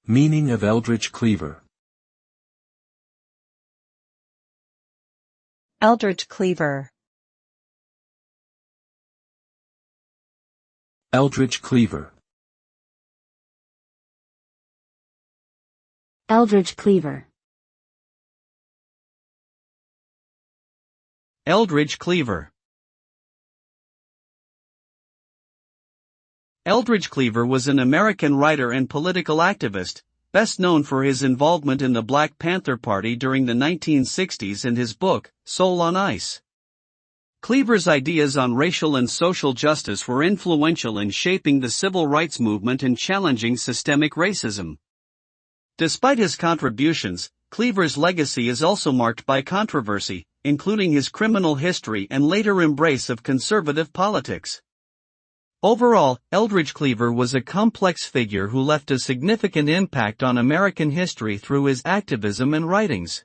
Meaning of Eldridge Cleaver. Eldridge Cleaver. Eldridge Cleaver. Eldridge Cleaver. Eldridge Cleaver. Eldridge Cleaver was an American writer and political activist, best known for his involvement in the Black Panther Party during the 1960s and his book, Soul on Ice. Cleaver's ideas on racial and social justice were influential in shaping the civil rights movement and challenging systemic racism. Despite his contributions, Cleaver's legacy is also marked by controversy, including his criminal history and later embrace of conservative politics. Overall, Eldridge Cleaver was a complex figure who left a significant impact on American history through his activism and writings.